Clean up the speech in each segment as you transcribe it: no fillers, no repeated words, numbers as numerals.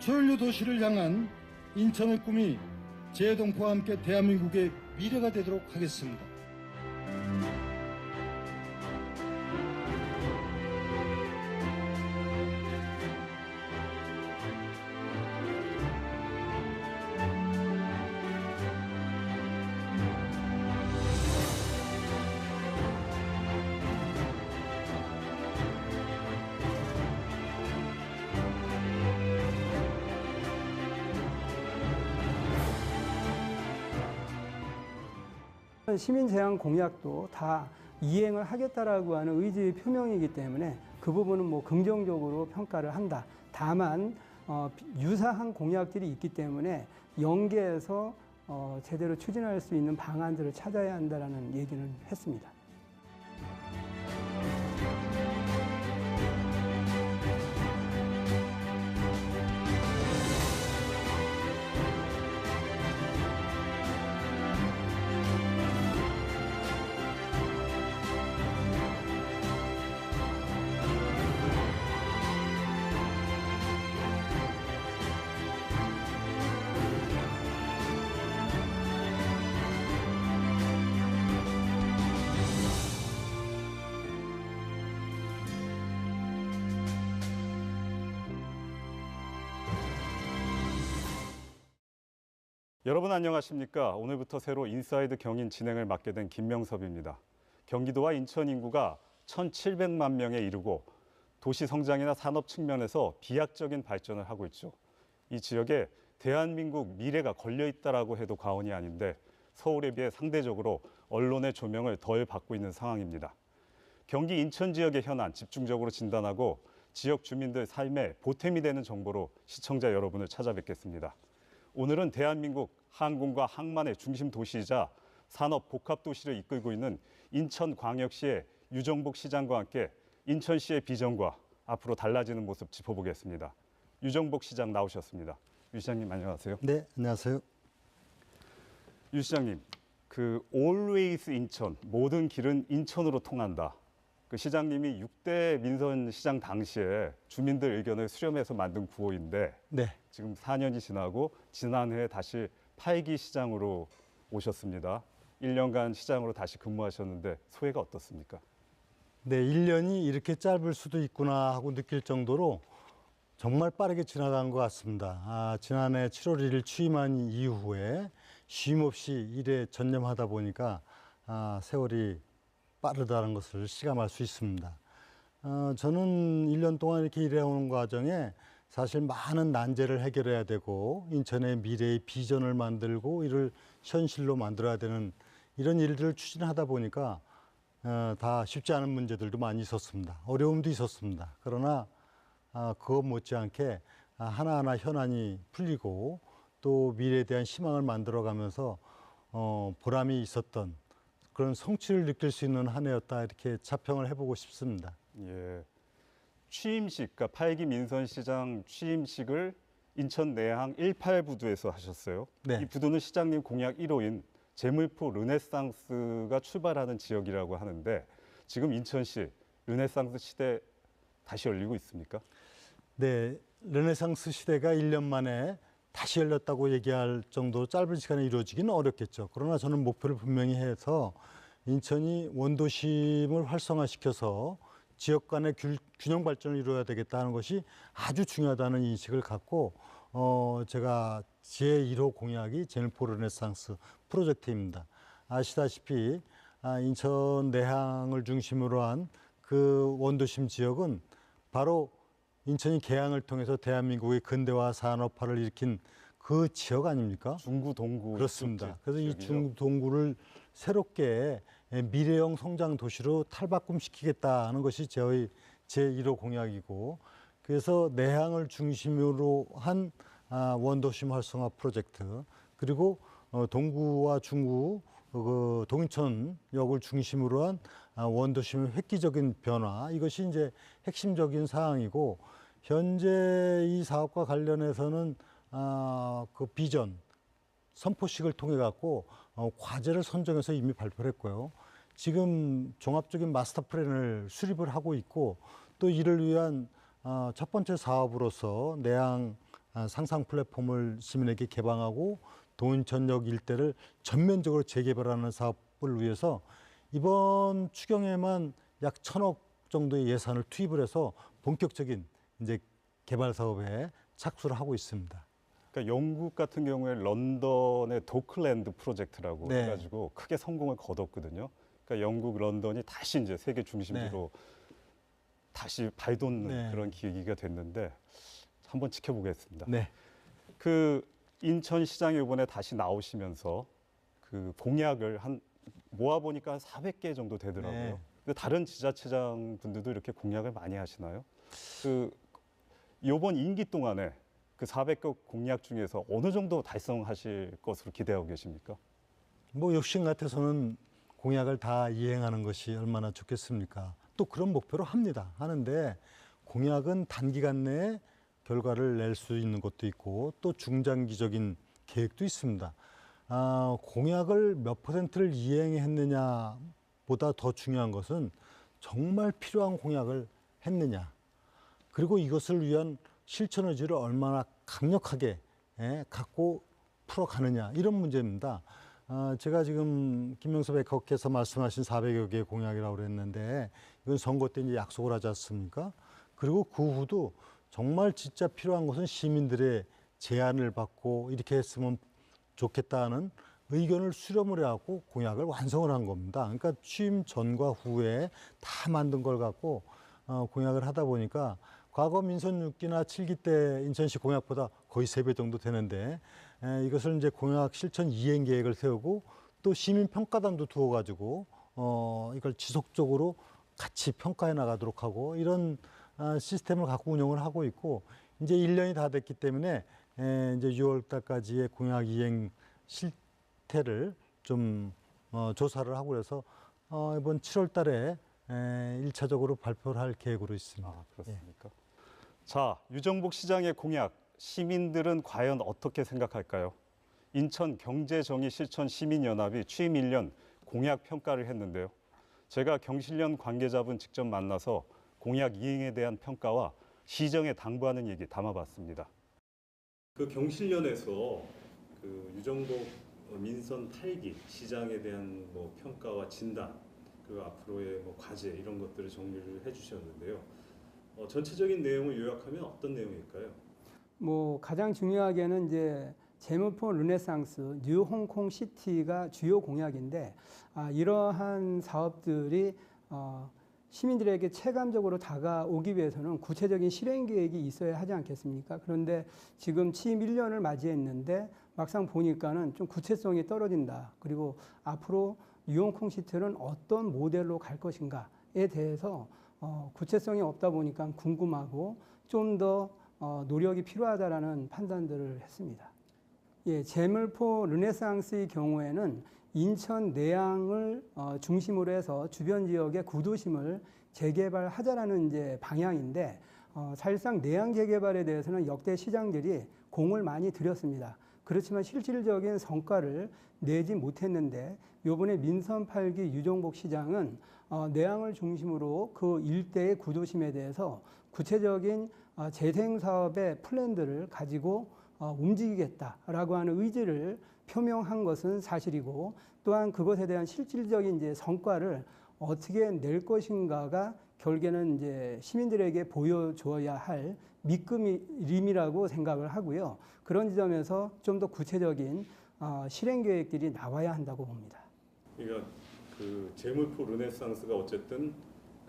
초연료 도시를 향한 인천의 꿈이 재동포와 함께 대한민국의 미래가 되도록 하겠습니다. 시민제한 공약도 다 이행을 하겠다라고 하는 의지의 표명이기 때문에 그 부분은 뭐 긍정적으로 평가를 한다. 다만 유사한 공약들이 있기 때문에 연계해서 제대로 추진할 수 있는 방안들을 찾아야 한다라는 얘기는 했습니다. 여러분 안녕하십니까? 오늘부터 새로 인사이드 경인 진행을 맡게 된 김명섭입니다. 경기도와 인천 인구가 1,700만 명에 이르고 도시 성장이나 산업 측면에서 비약적인 발전을 하고 있죠. 이 지역에 대한민국 미래가 걸려 있다라고 해도 과언이 아닌데 서울에 비해 상대적으로 언론의 조명을 덜 받고 있는 상황입니다. 경기 인천 지역의 현안 집중적으로 진단하고 지역 주민들 삶에 보탬이 되는 정보로 시청자 여러분을 찾아뵙겠습니다. 오늘은 대한민국 항공과 항만의 중심 도시이자 산업 복합 도시를 이끌고 있는 인천광역시의 유정복 시장과 함께 인천시의 비전과 앞으로 달라지는 모습 짚어보겠습니다. 유정복 시장 나오셨습니다. 유 시장님 안녕하세요. 네, 안녕하세요. 유 시장님, Always 인천, 모든 길은 인천으로 통한다. 그 시장님이 6대 민선 시장 당시에 주민들 의견을 수렴해서 만든 구호인데 네. 지금 4년이 지나고 지난해 다시 8기 시장으로 오셨습니다. 1년간 시장으로 다시 근무하셨는데 소회가 어떻습니까? 네, 1년이 이렇게 짧을 수도 있구나 하고 느낄 정도로 정말 빠르게 지나간 것 같습니다. 지난해 7월 1일 취임한 이후에 쉼 없이 일에 전념하다 보니까 세월이 빠르다는 것을 실감할 수 있습니다. 저는 1년 동안 이렇게 일해오는 과정에 사실 많은 난제를 해결해야 되고 인천의 미래의 비전을 만들고 이를 현실로 만들어야 되는 이런 일들을 추진하다 보니까 다 쉽지 않은 문제들도 많이 있었습니다. 어려움도 있었습니다. 그러나 그것 못지않게 하나하나 현안이 풀리고 또 미래에 대한 희망을 만들어가면서 보람이 있었던 그런 성취를 느낄 수 있는 한 해였다 이렇게 자평을 해보고 싶습니다. 예, 취임식, 그러니까 8기 민선시장 취임식을 인천 내항 18부두에서 하셨어요. 네. 이 부두는 시장님 공약 1호인 제물포 르네상스가 출발하는 지역이라고 하는데 지금 인천시 르네상스 시대 다시 열리고 있습니까? 네, 르네상스 시대가 1년 만에 다시 열렸다고 얘기할 정도로 짧은 시간에 이루어지기는 어렵겠죠. 그러나 저는 목표를 분명히 해서 인천이 원도심을 활성화시켜서 지역 간의 균형 발전을 이루어야 되겠다는 것이 아주 중요하다는 인식을 갖고 제가 제1호 공약이 제물포 르네상스 프로젝트입니다. 아시다시피 인천 내항을 중심으로 한 그 원도심 지역은 바로 인천이 개항을 통해서 대한민국의 근대화 산업화를 일으킨 그 지역 아닙니까? 중구, 동구. 그렇습니다. 그래서 이 지역이죠. 중구, 동구를 새롭게 미래형 성장 도시로 탈바꿈시키겠다는 것이 저희 제1호 공약이고 그래서 내항을 중심으로 한 원도심 활성화 프로젝트 그리고 동구와 중구 그 동인천역을 중심으로 한 원도심의 획기적인 변화 이것이 이제 핵심적인 사항이고 현재 이 사업과 관련해서는 그 비전 선포식을 통해 갖고 과제를 선정해서 이미 발표를 했고요. 지금 종합적인 마스터 플랜을 수립을 하고 있고 또 이를 위한 첫 번째 사업으로서 내항 상상 플랫폼을 시민에게 개방하고 동인천역 일대를 전면적으로 재개발하는 사업을 위해서 이번 추경에만 약 1,000억 정도의 예산을 투입을 해서 본격적인 이제 개발 사업에 착수를 하고 있습니다. 그러니까 영국 같은 경우에 런던의 도클랜드 프로젝트라고 네. 해가지고 크게 성공을 거뒀거든요. 그러니까 영국 런던이 다시 이제 세계 중심지로 다시 발돋는 네. 그런 계기가 됐는데 한번 지켜보겠습니다. 네. 그 인천시장에 이번에 다시 나오시면서 그 공약을 한 모아보니까 한 400개 정도 되더라고요. 네. 근데 다른 지자체장 분들도 이렇게 공약을 많이 하시나요? 그 이번 임기 동안에 그 400개 공약 중에서 어느 정도 달성하실 것으로 기대하고 계십니까? 뭐 욕심 같아서는 공약을 다 이행하는 것이 얼마나 좋겠습니까? 또 그런 목표로 합니다. 하는데 공약은 단기간 내에 결과를 낼 수 있는 것도 있고 또 중장기적인 계획도 있습니다. 공약을 몇 퍼센트를 이행했느냐보다 더 중요한 것은 정말 필요한 공약을 했느냐. 그리고 이것을 위한 실천 의지를 얼마나 강력하게 갖고 풀어가느냐 이런 문제입니다. 제가 지금 김명섭 에커께서 말씀하신 400여 개의 공약이라고 그랬는데 이건 선거 때 이제 약속을 하지 않습니까? 그리고 그 후도 정말 진짜 필요한 것은 시민들의 제안을 받고 이렇게 했으면 좋겠다는 의견을 수렴을 해갖고 공약을 완성을 한 겁니다. 그러니까 취임 전과 후에 다 만든 걸 갖고 공약을 하다 보니까 과거 민선 6기나 7기 때 인천시 공약보다 거의 3배 정도 되는데 이것을 이제 공약 실천 이행 계획을 세우고 또 시민 평가단도 두어가지고 이걸 지속적으로 같이 평가해 나가도록 하고 이런 시스템을 갖고 운영을 하고 있고 이제 1년이 다 됐기 때문에 이제 6월 달까지의 공약 이행 실태를 좀 조사를 하고 그래서 이번 7월 달에 1차적으로 발표를 할 계획으로 있습니다. 아, 그렇습니까? 자, 유정복 시장의 공약, 시민들은 과연 어떻게 생각할까요? 인천 경제정의실천시민연합이 취임 1년 공약 평가를 했는데요. 제가 경실련 관계자분 직접 만나서 공약 이행에 대한 평가와 시정에 당부하는 얘기 담아봤습니다. 그 경실련에서 그 유정복 민선 8기 시장에 대한 뭐 평가와 진단, 그 앞으로의 뭐 과제 이런 것들을 정리를 해주셨는데요. 전체적인 내용을 요약하면 어떤 내용일까요? 뭐 가장 중요하게는 이제 제물포 르네상스 뉴 홍콩 시티가 주요 공약인데 이러한 사업들이 시민들에게 체감적으로 다가오기 위해서는 구체적인 실행 계획이 있어야 하지 않겠습니까? 그런데 지금 취임 1년을 맞이했는데 막상 보니까는 좀 구체성이 떨어진다. 그리고 앞으로 뉴홍콩 시티는 어떤 모델로 갈 것인가에 대해서 구체성이 없다 보니까 궁금하고 좀 더 노력이 필요하다라는 판단들을 했습니다. 예, 제물포 르네상스의 경우에는 인천 내양을 중심으로 해서 주변 지역의 구도심을 재개발하자라는 이제 방향인데 사실상 내양 재개발에 대해서는 역대 시장들이 공을 많이 들였습니다. 그렇지만 실질적인 성과를 내지 못했는데 이번에 민선 8기 유정복 시장은 내양을 중심으로 그 일대의 구도심에 대해서 구체적인 재생 사업의 플랜들을 가지고 움직이겠다라고 하는 의지를 표명한 것은 사실이고 또한 그것에 대한 실질적인 이제 성과를 어떻게 낼 것인가가 결국에는 이제 시민들에게 보여줘야 할 밑그림이라고 생각을 하고요. 그런 지점에서 좀 더 구체적인 실행 계획들이 나와야 한다고 봅니다. 그러니까 그 제물포 르네상스가 어쨌든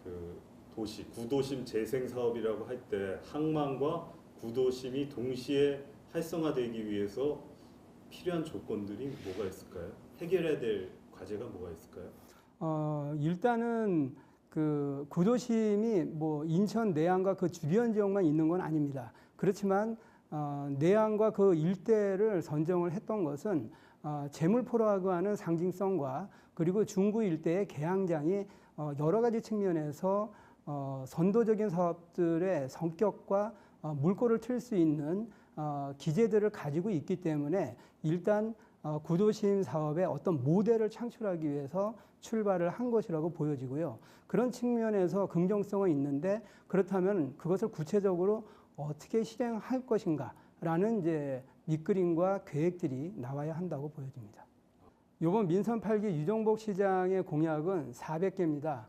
그 도시 구도심 재생 사업이라고 할 때 항만과 구도심이 동시에 활성화되기 위해서 필요한 조건들이 뭐가 있을까요? 해결해야 될 과제가 뭐가 있을까요? 일단은 그 구도심이 뭐 인천 내양과 그 주변 지역만 있는 건 아닙니다. 그렇지만 내양과 그 일대를 선정을 했던 것은 제물포라고 하는 상징성과 그리고 중구 일대의 개항장이 여러 가지 측면에서 선도적인 사업들의 성격과 물꼬를 틀 수 있는 기재들을 가지고 있기 때문에 일단 구도심 사업의 어떤 모델을 창출하기 위해서 출발을 한 것이라고 보여지고요. 그런 측면에서 긍정성은 있는데 그렇다면 그것을 구체적으로 어떻게 실행할 것인가 라는 이제 밑그림과 계획들이 나와야 한다고 보여집니다. 이번 민선 8기 유정복 시장의 공약은 400개입니다.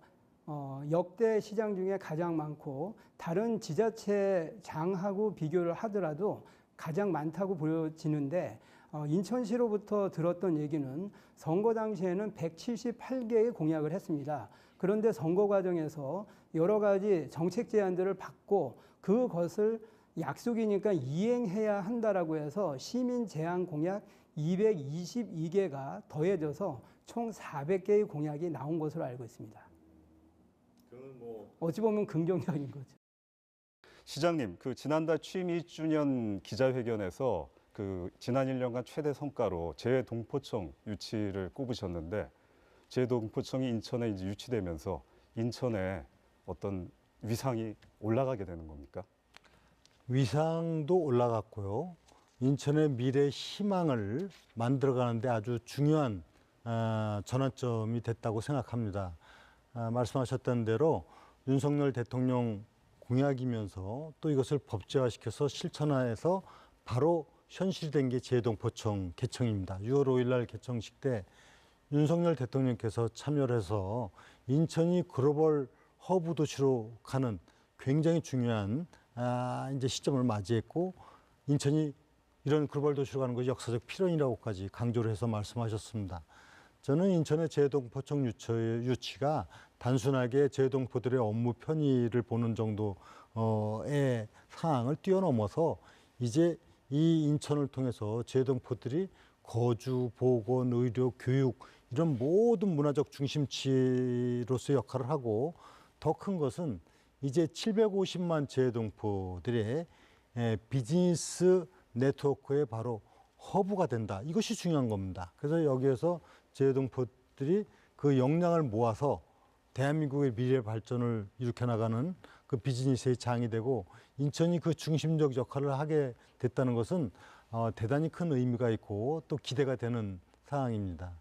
역대 시장 중에 가장 많고 다른 지자체장하고 비교를 하더라도 가장 많다고 보여지는데 인천시로부터 들었던 얘기는 선거 당시에는 178개의 공약을 했습니다. 그런데 선거 과정에서 여러 가지 정책 제안들을 받고 그것을 약속이니까 이행해야 한다라고 해서 시민 제안 공약 222개가 더해져서 총 400개의 공약이 나온 것으로 알고 있습니다. 어찌 보면 긍정적인 거죠. 시장님, 그 지난달 취임 1주년 기자회견에서 그 지난 1년간 최대 성과로 재동포청 유치를 꼽으셨는데 재동포청이 인천에 이제 유치되면서 인천에 어떤 위상이 올라가게 되는 겁니까? 위상도 올라갔고요. 인천의 미래 희망을 만들어가는데 아주 중요한 전환점이 됐다고 생각합니다. 말씀하셨던 대로 윤석열 대통령 공약이면서 또 이것을 법제화시켜서 실천화해서 바로 현실된 게 재동포청 개청입니다. 6월 5일 날 개청식 때 윤석열 대통령께서 참여를 해서 인천이 글로벌 허브 도시로 가는 굉장히 중요한 이제 시점을 맞이했고 인천이 이런 글로벌 도시로 가는 것이 역사적 필연이라고까지 강조를 해서 말씀하셨습니다. 저는 인천의 재동포청 유치가 단순하게 재동포들의 업무 편의를 보는 정도의 상황을 뛰어넘어서 이제 이 인천을 통해서 재동포들이 거주, 보건, 의료, 교육 이런 모든 문화적 중심지로서의 역할을 하고 더 큰 것은 이제 750만 재동포들의 비즈니스 네트워크의 바로 허브가 된다. 이것이 중요한 겁니다. 그래서 여기에서 재동포들이 그 역량을 모아서 대한민국의 미래 발전을 일으켜 나가는 그 비즈니스의 장이 되고 인천이 그 중심적 역할을 하게 됐다는 것은 대단히 큰 의미가 있고 또 기대가 되는 상황입니다.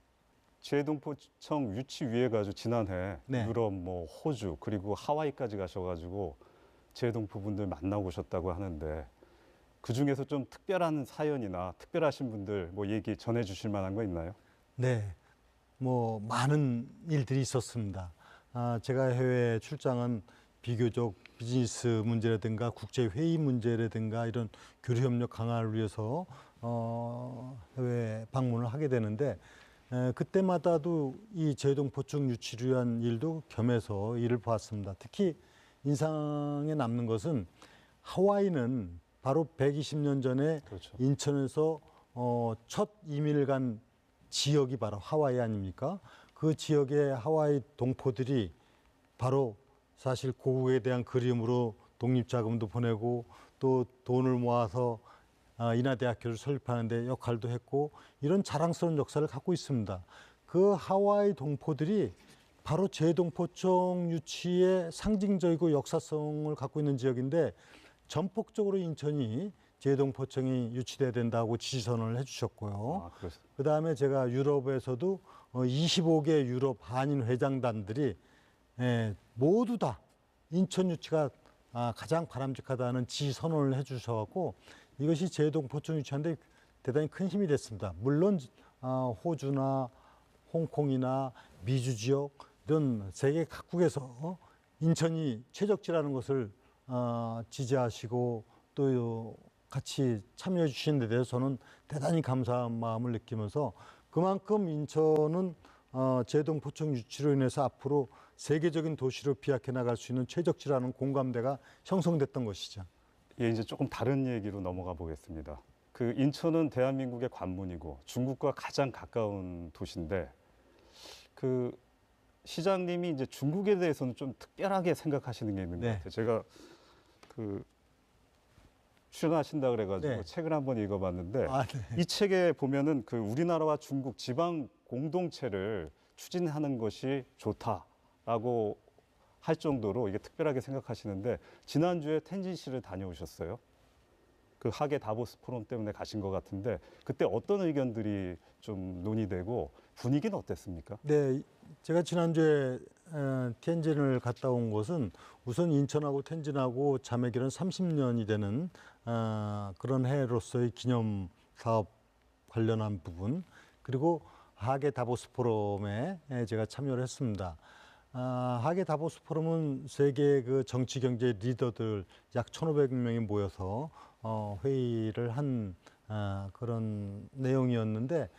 재동포청 유치 위해 가지고 지난해 네. 유럽, 뭐 호주 그리고 하와이까지 가셔가지고 재동포 분들 만나고 오셨다고 하는데 그 중에서 좀 특별한 사연이나 특별하신 분들 뭐 얘기 전해주실 만한 거 있나요? 네, 뭐 많은 일들이 있었습니다. 제가 해외 출장은 비교적 비즈니스 문제라든가 국제 회의 문제라든가 이런 교류 협력 강화를 위해서 해외 방문을 하게 되는데 그때마다도 이 재동포청 유치를 위한 일도 겸해서 일을 보았습니다. 특히 인상에 남는 것은 하와이는 바로 120년 전에 그렇죠. 인천에서 첫 이민을 간 지역이 바로 하와이 아닙니까? 그 지역의 하와이 동포들이 바로 사실 고국에 대한 그리움으로 독립자금도 보내고 또 돈을 모아서 인하대학교를 설립하는 데 역할도 했고 이런 자랑스러운 역사를 갖고 있습니다. 그 하와이 동포들이 바로 재동포청 유치의 상징적이고 역사성을 갖고 있는 지역인데 전폭적으로 인천이 재동포청이 유치돼야 된다고 지시선을 해주셨고요. 그다음에 제가 유럽에서도 25개 유럽 한인 회장단들이 모두 다 인천 유치가 가장 바람직하다는 지시선언을 해주셔서 이것이 재동포청 유치하는데 대단히 큰 힘이 됐습니다. 물론 호주나 홍콩이나 미주 지역 이런 세계 각국에서 인천이 최적지라는 것을 지지하시고 또 같이 참여해 주신 데 대해서 저는 대단히 감사한 마음을 느끼면서 그만큼 인천은 재동포청 유치로 인해서 앞으로 세계적인 도시로 비약해 나갈 수 있는 최적지라는 공감대가 형성됐던 것이죠. 예, 이제 조금 다른 얘기로 넘어가 보겠습니다. 그 인천은 대한민국의 관문이고 중국과 가장 가까운 도시인데 그 시장님이 이제 중국에 대해서는 좀 특별하게 생각하시는 게 있는 것 같아요. 제가 그 출연하신다 그래가지고 책을 한번 읽어봤는데 이 책에 보면은 그 우리나라와 중국 지방 공동체를 추진하는 것이 좋다라고 할 정도로 이게 특별하게 생각하시는데 지난주에 텐진시를 다녀오셨어요. 그 하계 다보스 포럼 때문에 가신 것 같은데 그때 어떤 의견들이 좀 논의되고 분위기는 어땠습니까? 네, 제가 지난주에 텐진을 갔다 온 곳은 우선 인천하고 텐진하고 자매결연 30년이 되는 그런 해로서의 기념 사업 관련한 부분, 그리고 하계 다보스 포럼에 제가 참여를 했습니다. 하계 다보스 포럼은 세계 그 정치 경제 리더들 약 1,500명이 모여서 회의를 한 그런 내용이었는데,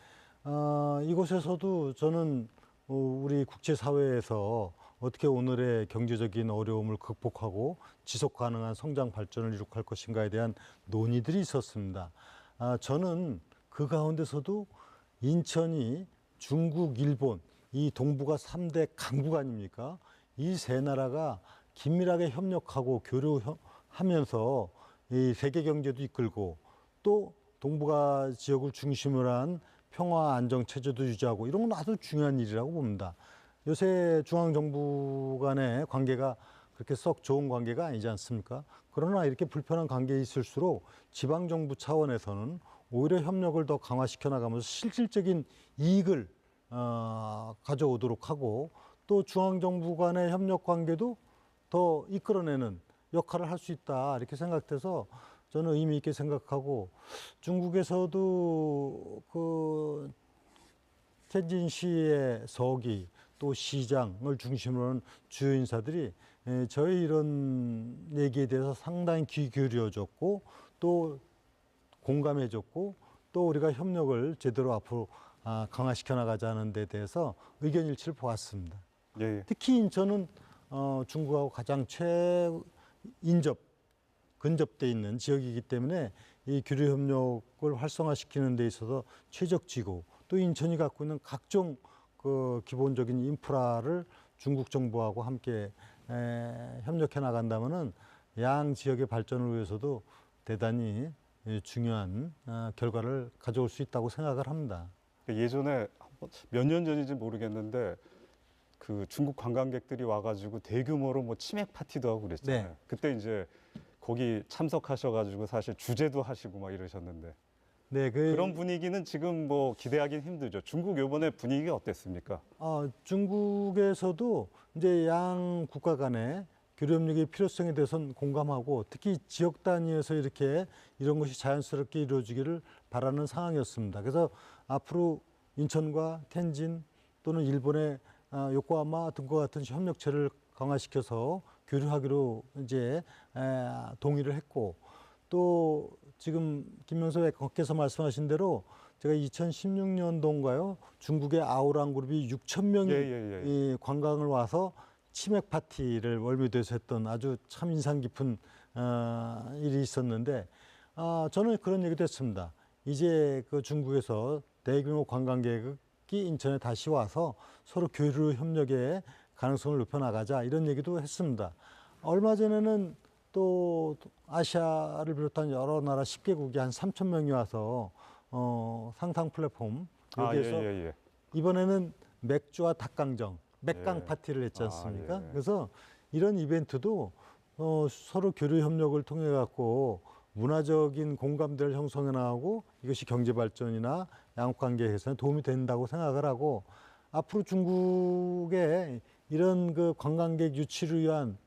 이곳에서도 저는 우리 국제사회에서 어떻게 오늘의 경제적인 어려움을 극복하고 지속 가능한 성장 발전을 이룩할 것인가에 대한 논의들이 있었습니다. 저는 그 가운데서도 인천이 중국, 일본, 이 동북아 3대 강국 아닙니까? 이 세 나라가 긴밀하게 협력하고 교류하면서 이 세계 경제도 이끌고 또 동북아 지역을 중심으로 한 평화 안정 체제도 유지하고 이런 건 아주 중요한 일이라고 봅니다. 요새 중앙정부 간의 관계가 그렇게 썩 좋은 관계가 아니지 않습니까? 그러나 이렇게 불편한 관계에 있을수록 지방정부 차원에서는 오히려 협력을 더 강화시켜 나가면서 실질적인 이익을 가져오도록 하고 또 중앙정부 간의 협력 관계도 더 이끌어내는 역할을 할 수 있다 이렇게 생각돼서 저는 의미 있게 생각하고, 중국에서도 그 텐진시의 서기 또 시장을 중심으로 하는 주요 인사들이 저희 이런 얘기에 대해서 상당히 귀 기울여줬고 또 공감해줬고 또 우리가 협력을 제대로 앞으로 강화시켜 나가자는 데 대해서 의견 일치를 보았습니다. 예, 예. 특히 인천은 중국하고 가장 근접돼 있는 지역이기 때문에 이 교류 협력을 활성화시키는 데 있어서 최적지고, 또 인천이 갖고 있는 각종 그 기본적인 인프라를 중국 정부하고 함께 협력해 나간다면은 양 지역의 발전을 위해서도 대단히 중요한 결과를 가져올 수 있다고 생각을 합니다. 예전에 몇 년 전인지 모르겠는데 그 중국 관광객들이 와가지고 대규모로 뭐 치맥 파티도 하고 그랬잖아요. 네. 그때 이제 거기 참석하셔가지고 사실 주제도 하시고 막 이러셨는데 네, 그런 분위기는 지금 뭐 기대하기는 힘들죠. 중국 요번에 분위기가 어땠습니까? 중국에서도 이제 양 국가 간의 교류 협력의 필요성에 대해서는 공감하고 특히 지역 단위에서 이렇게 이런 것이 자연스럽게 이루어지기를 바라는 상황이었습니다. 그래서 앞으로 인천과 텐진 또는 일본의 요코하마 등과 같은 협력체를 강화시켜서 교류하기로 이제 동의를 했고, 또 지금 김명수 회장께서 말씀하신 대로 제가 2016년도인가요? 중국의 아오랑 그룹이 6,000명이 이 관광을 와서 치맥 파티를 월미도에서 했던 아주 참 인상 깊은 일이 있었는데, 저는 그런 얘기도 했습니다. 이제 그 중국에서 대규모 관광객이 인천에 다시 와서 서로 교류 협력의 가능성을 높여 나가자 이런 얘기도 했습니다. 얼마 전에는 또 아시아를 비롯한 여러 나라 10개국이 한 3,000명이 와서 상상 플랫폼 여기에서 이번에는 맥주와 닭강정, 맥강 파티를 했지 않습니까? 그래서 이런 이벤트도 서로 교류 협력을 통해 갖고 문화적인 공감대를 형성해 나가고 이것이 경제 발전이나 양국 관계 개선에 도움이 된다고 생각을 하고, 앞으로 중국의 이런 그 관광객 유치를 위한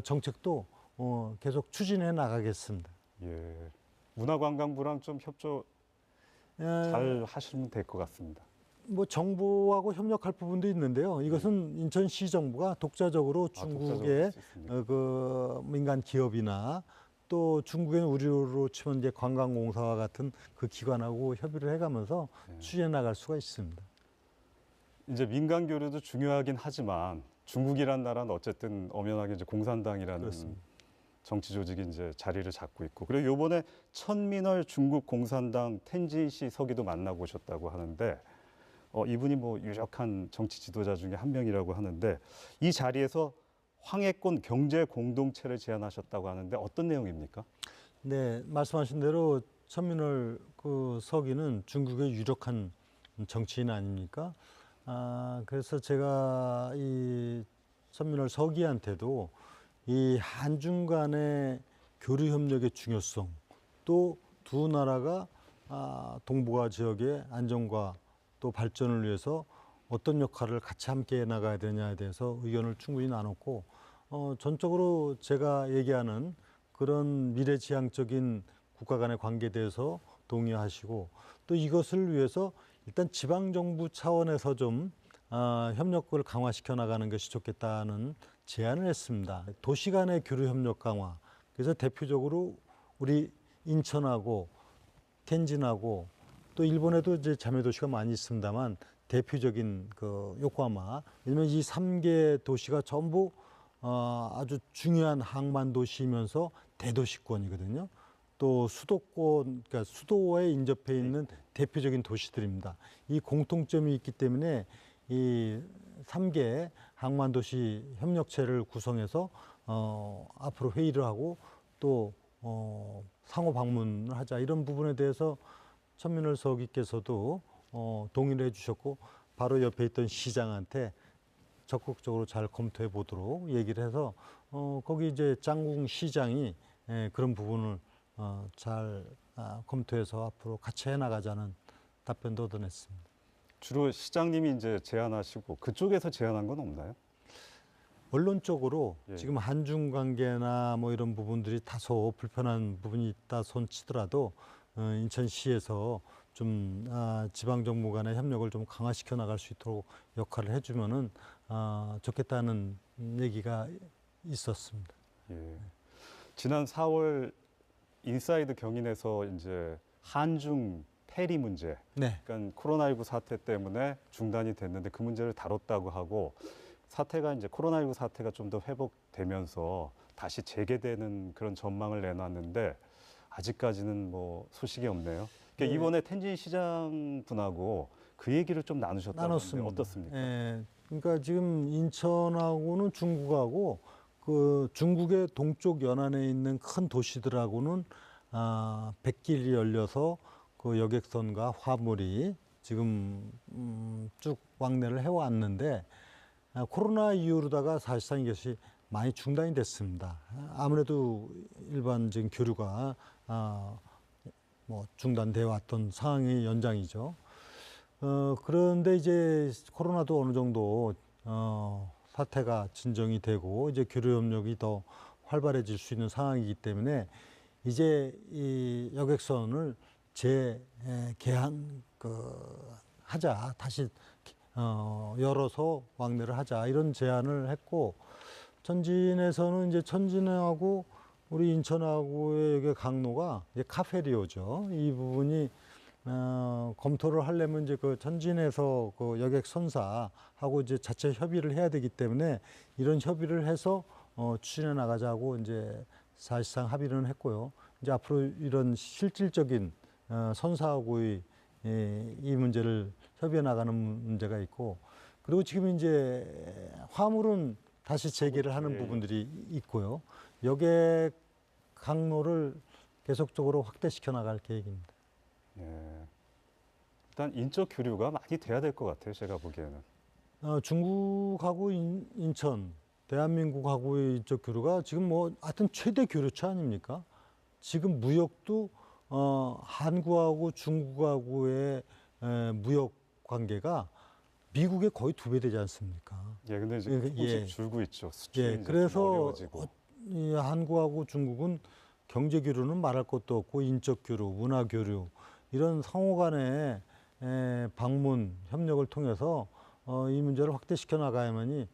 정책도 계속 추진해 나가겠습니다. 예. 문화관광부랑 좀 협조 잘 하시면 될 것 같습니다. 뭐 정부하고 협력할 부분도 있는데요. 이것은 인천시 정부가 독자적으로 중국의 그 민간 기업이나 또 중국의 우리로 치면 이제 관광공사와 같은 그 기관하고 협의를 해가면서 추진해 나갈 수가 있습니다. 이제 민간 교류도 중요하긴 하지만 중국이란 나라는 어쨌든 엄연하게 이제 공산당이라는 그렇습니다. 정치 조직이 이제 자리를 잡고 있고, 그리고 이번에 천민월 중국 공산당 텐진시 서기도 만나고 오셨다고 하는데 이분이 뭐 유력한 정치 지도자 중에 한 명이라고 하는데 이 자리에서 황해권 경제 공동체를 제안하셨다고 하는데 어떤 내용입니까? 네, 말씀하신 대로 천민월 그 서기는 중국의 유력한 정치인 아닙니까? 그래서 제가 이 천민월 서기한테도 이 한중 간의 교류 협력의 중요성, 또 두 나라가 동북아 지역의 안정과 또 발전을 위해서 어떤 역할을 같이 함께 해 나가야 되냐에 대해서 의견을 충분히 나눴고 전적으로 제가 얘기하는 그런 미래지향적인 국가 간의 관계에 대해서 동의하시고 또 이것을 위해서 일단 지방정부 차원에서 좀 협력을 강화시켜 나가는 것이 좋겠다는 제안을 했습니다. 도시 간의 교류 협력 강화. 그래서 대표적으로 우리 인천하고 텐진하고 또 일본에도 이제 자매 도시가 많이 있습니다만 대표적인 그 요코하마. 왜냐면 이 3개 도시가 전부 아주 중요한 항만 도시이면서 대도시권이거든요. 또 수도권, 그러니까 수도에 인접해 있는 대표적인 도시들입니다. 이 공통점이 있기 때문에 이 3개 항만 도시 협력체를 구성해서 앞으로 회의를 하고 또 상호 방문을 하자 이런 부분에 대해서 천민월 서기께서도 동의를 해주셨고 바로 옆에 있던 시장한테 적극적으로 잘 검토해 보도록 얘기를 해서 거기 이제 짱궁 시장이 그런 부분을 잘 검토해서 앞으로 같이 해나가자는 답변도 얻어냈습니다. 주로 시장님이 이제 제안하시고 그쪽에서 제안한 건 없나요? 원론적으로 예. 지금 한중 관계나 뭐 이런 부분들이 다소 불편한 부분이 있다 손치더라도 인천시에서 좀 지방 정부 간의 협력을 좀 강화시켜 나갈 수 있도록 역할을 해주면은 좋겠다는 얘기가 있었습니다. 예. 지난 4월 인사이드 경인에서 이제 한중 페리 문제, 네. 그러니까 코로나19 사태 때문에 중단이 됐는데 그 문제를 다뤘다고 하고 사태가 이제 코로나19 사태가 좀 더 회복되면서 다시 재개되는 그런 전망을 내놨는데 아직까지는 뭐 소식이 없네요. 그러니까 네. 이번에 텐진 시장 분하고 그 얘기를 좀 나누셨다고 하는데 나눴습니다. 어떻습니까? 예. 그러니까 지금 인천하고는 중국하고 그 중국의 동쪽 연안에 있는 큰 도시들하고는 백길이 열려서 그 여객선과 화물이 지금 쭉 왕래를 해왔는데 코로나 이후로다가 사실상 이것이 많이 중단이 됐습니다. 아무래도 일반적인 교류가 뭐 중단되어 왔던 상황의 연장이죠. 그런데 이제 코로나도 어느 정도 사태가 진정이 되고 이제 교류 협력이 더 활발해질 수 있는 상황이기 때문에 이제 이 여객선을 재개한 하자 다시 열어서 왕래를 하자 이런 제안을 했고 천진에서는 이제 천진하고 우리 인천하고의 여기 강로가 이제 카페리오죠. 이 부분이 검토를 하려면 이제 그 천진에서 그 여객 선사하고 이제 자체 협의를 해야 되기 때문에 이런 협의를 해서 추진해 나가자고 이제 사실상 합의는 했고요. 이제 앞으로 이런 실질적인 선사하고의 이 문제를 협의해 나가는 문제가 있고 그리고 지금 이제 화물은 다시 재개를 하는 부분들이 있고요. 여객 항로를 계속적으로 확대시켜 나갈 계획입니다. 예. 일단 인적 교류가 많이 돼야 될 것 같아요. 제가 보기에는. 중국하고 인천, 대한민국하고의 인적 교류가 지금 뭐 하여튼 최대 교류처 아닙니까? 지금 무역도 한국하고 중국하고의 무역 관계가 미국의 거의 2배 되지 않습니까? 예, 근데 이제 조금씩 예. 줄고 있죠. 수출이 예, 이제 좀 그래서 어려워지고. 이 한국하고 중국은 경제 교류는 말할 것도 없고 인적 교류, 문화 교류 이런 상호 간의 방문 협력을 통해서 이 문제를 확대시켜 나가야만이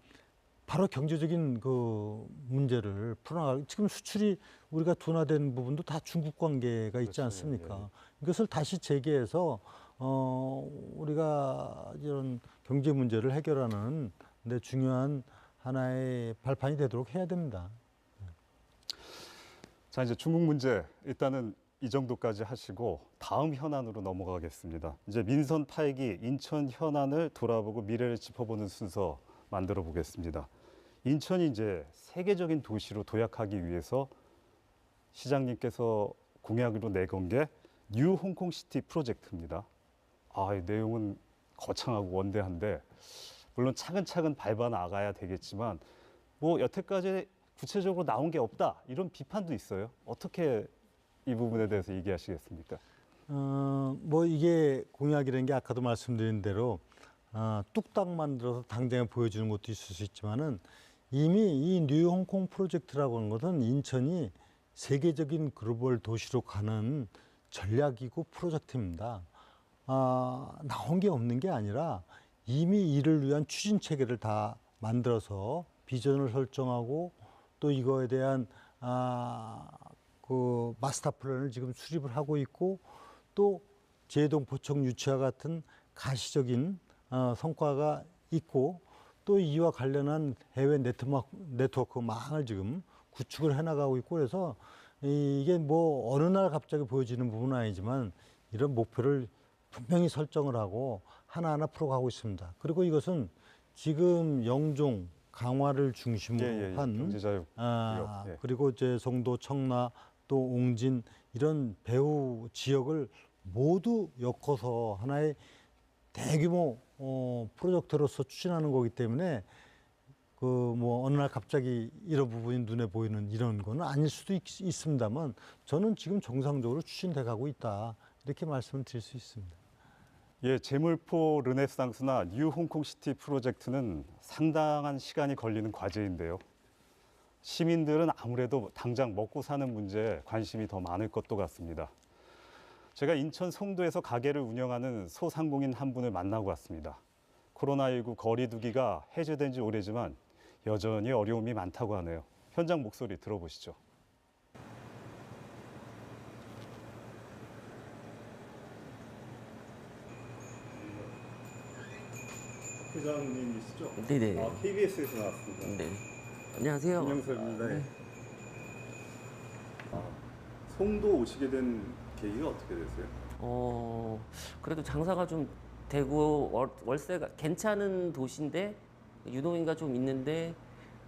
바로 경제적인 그 문제를 풀어나갈 지금 수출이 우리가 둔화된 부분도 다 중국 관계가 있지 그렇죠. 않습니까? 예. 이것을 다시 재개해서 우리가 이런 경제 문제를 해결하는 데 중요한 하나의 발판이 되도록 해야 됩니다. 자, 이제 중국 문제 일단은 이 정도까지 하시고 다음 현안으로 넘어가겠습니다. 이제 민선 8기 인천 현안을 돌아보고 미래를 짚어보는 순서 만들어 보겠습니다. 인천이 이제 세계적인 도시로 도약하기 위해서 시장님께서 공약으로 내건 게 뉴 홍콩시티 프로젝트입니다. 이 내용은 거창하고 원대한데 물론 차근차근 밟아 나가야 되겠지만 뭐 여태까지 구체적으로 나온 게 없다 이런 비판도 있어요. 어떻게 이 부분에 대해서 얘기하시겠습니까? 뭐 이게 공약이라는 게 아까도 말씀드린 대로 뚝딱 만들어서 당장에 보여주는 것도 있을 수 있지만은 이미 이 뉴 홍콩 프로젝트라고 하는 것은 인천이 세계적인 글로벌 도시로 가는 전략이고 프로젝트입니다. 나온 게 없는 게 아니라 이미 이를 위한 추진 체계를 다 만들어서 비전을 설정하고 또 이거에 대한 그 마스터 플랜을 지금 수립을 하고 있고 또 제동 포청 유치와 같은 가시적인 성과가 있고 또 이와 관련한 해외 네트워크 망을 지금 구축을 해나가고 있고 그래서 이게 뭐 어느 날 갑자기 보여지는 부분은 아니지만 이런 목표를 분명히 설정을 하고 하나하나 풀어가고 있습니다. 그리고 이것은 지금 영종, 강화를 중심으로 한 경제자유 구역. 예. 그리고 이제 송도, 청라, 또 옹진 이런 배후 지역을 모두 엮어서 하나의 대규모 프로젝트로서 추진하는 거기 때문에 그 뭐 어느 날 갑자기 이런 부분이 눈에 보이는 이런 거는 아닐 수도 있습니다만 저는 지금 정상적으로 추진돼 가고 있다 이렇게 말씀을 드릴 수 있습니다. 예, 제물포 르네상스나 뉴 홍콩시티 프로젝트는 상당한 시간이 걸리는 과제인데요. 시민들은 아무래도 당장 먹고 사는 문제에 관심이 더 많을 것도 같습니다. 제가 인천 송도에서 가게를 운영하는 소상공인 한 분을 만나고 왔습니다. 코로나19 거리두기가 해제된 지 오래지만 여전히 어려움이 많다고 하네요. 현장 목소리 들어보시죠. 회장님이시죠? 네네. KBS에서 나왔습니다. 네. 안녕하세요. 김영섭입니다. 네. 송도 오시게 된 계기가 어떻게 되세요? 그래도 장사가 좀 되고 월세가 괜찮은 도시인데 유동인가 좀 있는데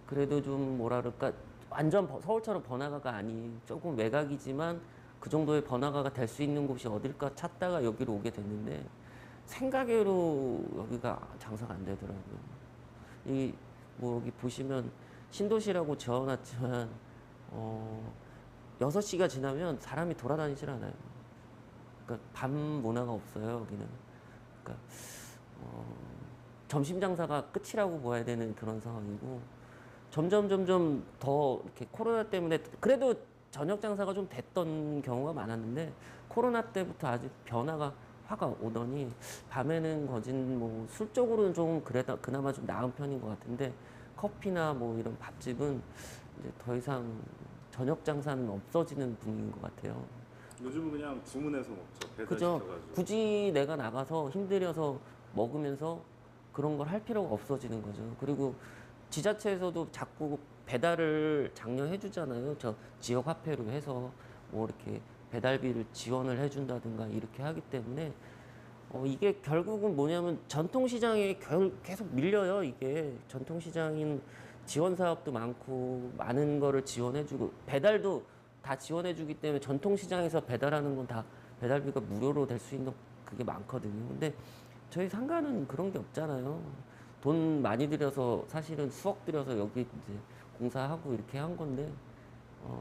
그래도 좀 뭐라 그럴까 완전 서울처럼 번화가가 아닌 조금 외곽이지만 그 정도의 번화가가 될 수 있는 곳이 어딜까 찾다가 여기로 오게 됐는데 생각외로 여기가 장사가 안 되더라고요. 이 뭐 여기 보시면 신도시라고 지어놨지만 6시가 지나면 사람이 돌아다니질 않아요. 그러니까 밤 문화가 없어요, 여기는. 그러니까 점심 장사가 끝이라고 봐야 되는 그런 상황이고 점점 더 이렇게 코로나 때문에 그래도 저녁 장사가 좀 됐던 경우가 많았는데 코로나 때부터 아주 변화가 화가 오더니 밤에는 거진 뭐 술 쪽으로는 좀 그나마 좀 나은 편인 것 같은데 커피나 뭐 이런 밥집은 이제 더 이상 저녁 장사는 없어지는 분위기인 것 같아요. 요즘은 그냥 주문해서 먹죠. 그죠. 굳이 내가 나가서 힘들여서 먹으면서 그런 걸 할 필요가 없어지는 거죠. 그리고 지자체에서도 자꾸 배달을 장려해 주잖아요. 저 지역 화폐로 해서 뭐 이렇게 배달비를 지원을 해준다든가 이렇게 하기 때문에 이게 결국은 뭐냐면 전통시장에 계속 밀려요. 이게 전통시장인 지원 사업도 많고 많은 거를 지원해주고 배달도 다 지원해주기 때문에 전통시장에서 배달하는 건 다 배달비가 무료로 될 수 있는 그게 많거든요. 근데 저희 상가는 그런 게 없잖아요. 돈 많이 들여서 사실은 수억 들여서 여기 이제 공사하고 이렇게 한 건데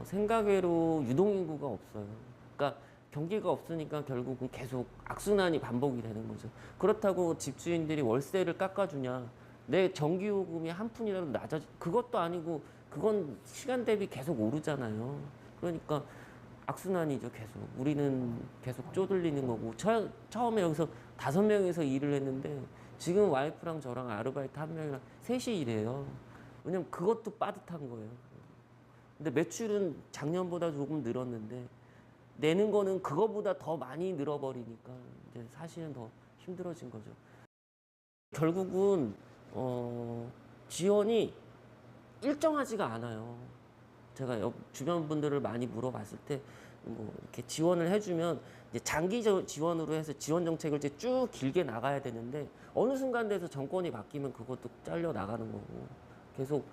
생각외로 유동인구가 없어요. 그러니까 경기가 없으니까 결국은 계속 악순환이 반복이 되는 거죠. 그렇다고 집주인들이 월세를 깎아주냐? 내 전기요금이 한 푼이라도 그것도 아니고 그건 시간 대비 계속 오르잖아요. 그러니까 악순환이죠, 계속. 우리는 계속 쪼들리는 거고. 처음에 여기서 5명이서 일을 했는데 지금 와이프랑 저랑 아르바이트 1명이랑 셋이 일해요. 왜냐면 그것도 빠듯한 거예요. 근데 매출은 작년보다 조금 늘었는데 내는 거는 그거보다 더 많이 늘어버리니까 이제 사실은 더 힘들어진 거죠. 결국은 지원이 일정하지가 않아요. 제가 주변 분들을 많이 물어봤을 때 뭐 이렇게 지원을 해주면 이제 장기 지원으로 해서 지원 정책을 이제 쭉 길게 나가야 되는데 어느 순간 돼서 정권이 바뀌면 그것도 잘려 나가는 거고 계속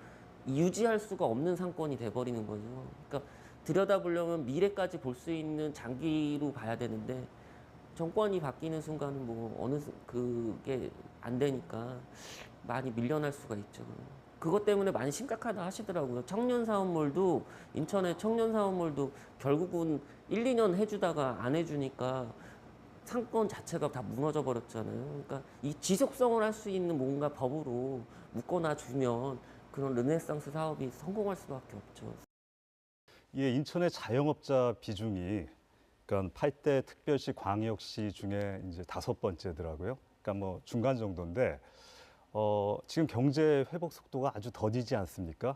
유지할 수가 없는 상권이 돼버리는 거죠. 그러니까 들여다보려면 미래까지 볼 수 있는 장기로 봐야 되는데 정권이 바뀌는 순간은 뭐 그게 안 되니까 많이 밀려날 수가 있죠. 그것 때문에 많이 심각하다 하시더라고요. 청년사업몰도 인천의 청년사업몰도 결국은 1, 2년 해주다가 안 해주니까 상권 자체가 다 무너져 버렸잖아요. 그러니까 이 지속성을 할 수 있는 뭔가 법으로 묶어놔 주면 그런 르네상스 사업이 성공할 수밖에 없죠. 예, 인천의 자영업자 비중이 그러니까 8대 특별시 광역시 중에 이제 5번째더라고요. 그러니까 뭐 중간 정도인데 지금 경제 회복 속도가 아주 더디지 않습니까?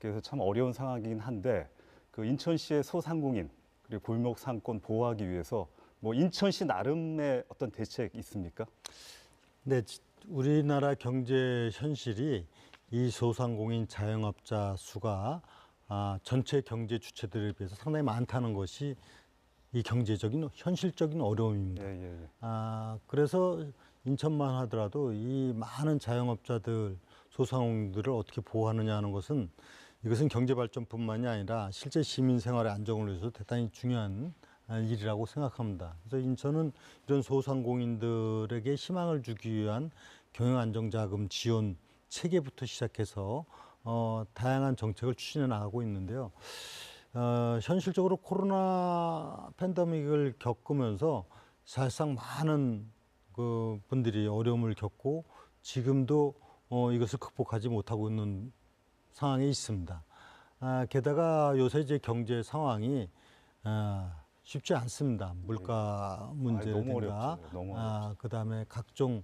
그래서 참 어려운 상황이긴 한데 그 인천시의 소상공인 그리고 골목 상권 보호하기 위해서 뭐 인천시 나름의 어떤 대책 있습니까? 네, 우리나라 경제 현실이 이 소상공인 자영업자 수가 전체 경제 주체들에 비해서 상당히 많다는 것이 이 경제적인 현실적인 어려움입니다. 예. 그래서 인천만 하더라도 이 많은 자영업자들, 소상공인들을 어떻게 보호하느냐 하는 것은 이것은 경제 발전뿐만이 아니라 실제 시민 생활의 안정을 위해서 대단히 중요한 일이라고 생각합니다. 그래서 인천은 이런 소상공인들에게 희망을 주기 위한 경영안정자금 지원 체계부터 시작해서 다양한 정책을 추진해 나가고 있는데요. 현실적으로 코로나 팬데믹을 겪으면서 사실상 많은 그 분들이 어려움을 겪고 지금도 이것을 극복하지 못하고 있는 상황에 있습니다. 게다가 요새 이제 경제 상황이 쉽지 않습니다. 물가 문제라든가, 너무 어렵죠. 그다음에 각종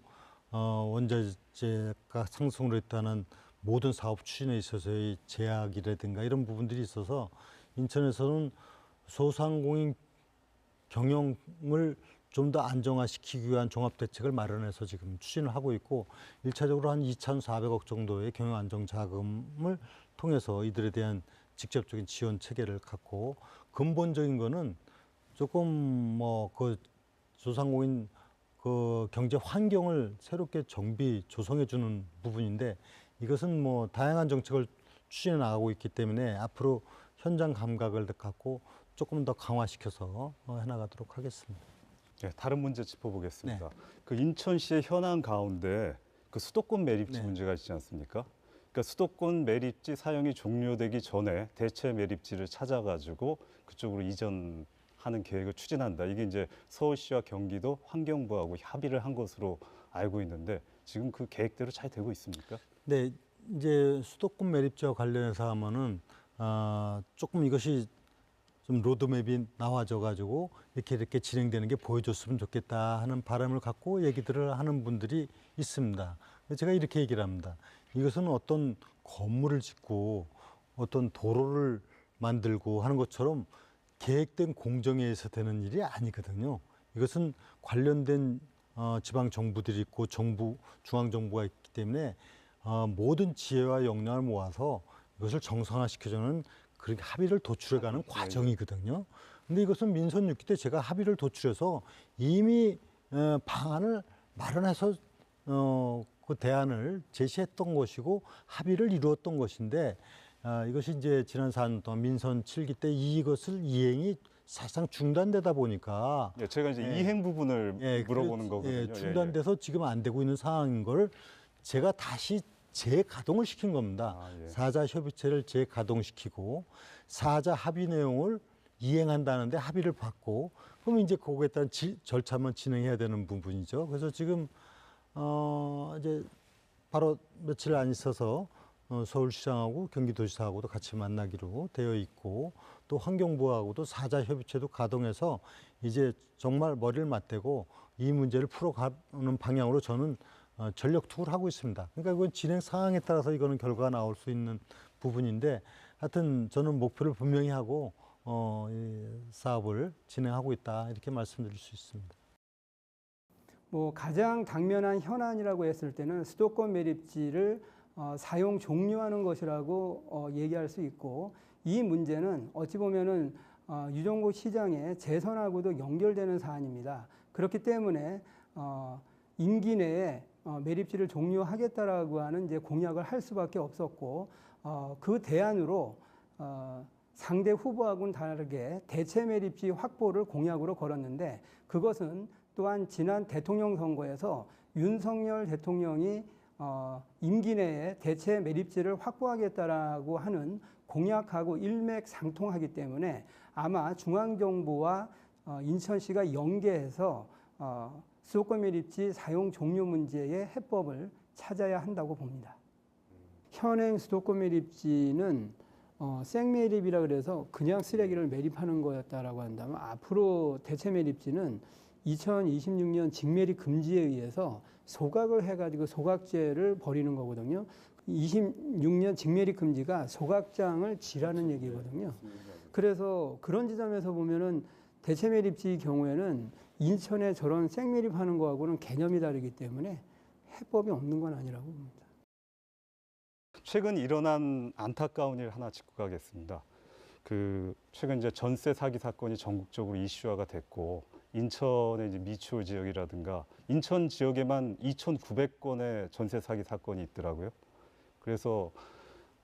원자재가 상승을 했다는 모든 사업 추진에 있어서의 제약이라든가 이런 부분들이 있어서 인천에서는 소상공인 경영을 좀 더 안정화시키기 위한 종합대책을 마련해서 지금 추진을 하고 있고 1차적으로 한 2,400억 정도의 경영안정자금을 통해서 이들에 대한 직접적인 지원 체계를 갖고 근본적인 거는 조금 뭐 그 소상공인 그 경제 환경을 새롭게 조성해 주는 부분인데 이것은 뭐 다양한 정책을 추진해 나가고 있기 때문에 앞으로 현장 감각을 갖고 조금 더 강화시켜서 해나가도록 하겠습니다. 네, 다른 문제 짚어보겠습니다. 네. 그 인천시의 현안 가운데 그 수도권 매립지 네. 문제가 있지 않습니까? 그러니까 수도권 매립지 사용이 종료되기 전에 대체 매립지를 찾아가지고 그쪽으로 이전하는 계획을 추진한다. 이게 이제 서울시와 경기도 환경부하고 협의를 한 것으로 알고 있는데 지금 그 계획대로 잘 되고 있습니까? 네, 이제 수도권 매립지와 관련해서 하면은 조금 이것이 좀 로드맵이 나와져 가지고 이렇게 진행되는 게 보여줬으면 좋겠다 하는 바람을 갖고 얘기들을 하는 분들이 있습니다. 제가 이렇게 얘기를 합니다. 이것은 어떤 건물을 짓고 어떤 도로를 만들고 하는 것처럼 계획된 공정에 의해서 되는 일이 아니거든요. 이것은 관련된 지방 정부들이 있고 중앙 정부가 있기 때문에 모든 지혜와 역량을 모아서 이것을 정상화시켜주는 그렇게 합의를 도출해가는 과정이거든요. 근데 이것은 민선 6기 때 제가 합의를 도출해서 이미 방안을 마련해서 그 대안을 제시했던 것이고 합의를 이루었던 것인데 이것이 이제 지난 4년 동안 민선 7기 때 이것을 이행이 사실상 중단되다 보니까 예, 제가 이제 이행 부분을 물어보는 거거든요. 중단돼서 지금 안 되고 있는 상황인 걸 제가 다시 재가동을 시킨 겁니다. 사자 협의체를 재가동시키고 사자 합의 내용을 이행한다는데 합의를 받고 그러면 이제 거기에 따른 절차만 진행해야 되는 부분이죠. 그래서 지금 이제 바로 며칠 안 있어서 서울시장하고 경기도지사하고도 같이 만나기로 되어 있고 또 환경부하고도 사자 협의체도 가동해서 이제 정말 머리를 맞대고 이 문제를 풀어가는 방향으로 저는 전력 투구를 하고 있습니다. 그러니까 이건 진행 상황에 따라서 이거는 결과가 나올 수 있는 부분인데 하여튼 저는 목표를 분명히 하고 이 사업을 진행하고 있다 이렇게 말씀드릴 수 있습니다. 뭐 가장 당면한 현안이라고 했을 때는 수도권 매립지를 사용 종료하는 것이라고 얘기할 수 있고 이 문제는 어찌 보면은 유정국 시장의 재선하고도 연결되는 사안입니다. 그렇기 때문에 임기 내에 매립지를 종료하겠다라고 하는 이제 공약을 할 수밖에 없었고 그 대안으로 상대 후보하고는 다르게 대체 매립지 확보를 공약으로 걸었는데 그것은 또한 지난 대통령 선거에서 윤석열 대통령이 임기 내에 대체 매립지를 확보하겠다라고 하는 공약하고 일맥상통하기 때문에 아마 중앙정부와 인천시가 연계해서 수도권 매립지 사용 종료 문제의 해법을 찾아야 한다고 봅니다. 현행 수도권 매립지는 생매립이라 그래서 그냥 쓰레기를 매립하는 거였다라고 한다면 앞으로 대체 매립지는 2026년 직매립 금지에 의해서 소각을 해가지고 소각제를 벌이는 거거든요. 26년 직매립 금지가 소각장을 지라는 얘기거든요. 그래서 그런 지점에서 보면은 대체 매립지 경우에는 인천에 저런 생매립하는 거하고는 개념이 다르기 때문에 해법이 없는 건 아니라고 봅니다. 최근 일어난 안타까운 일 하나 짚고 가겠습니다. 최근 이제 전세 사기 사건이 전국적으로 이슈화가 됐고 인천의 이제 미추홀 지역이라든가 인천 지역에만 2,900건의 전세 사기 사건이 있더라고요. 그래서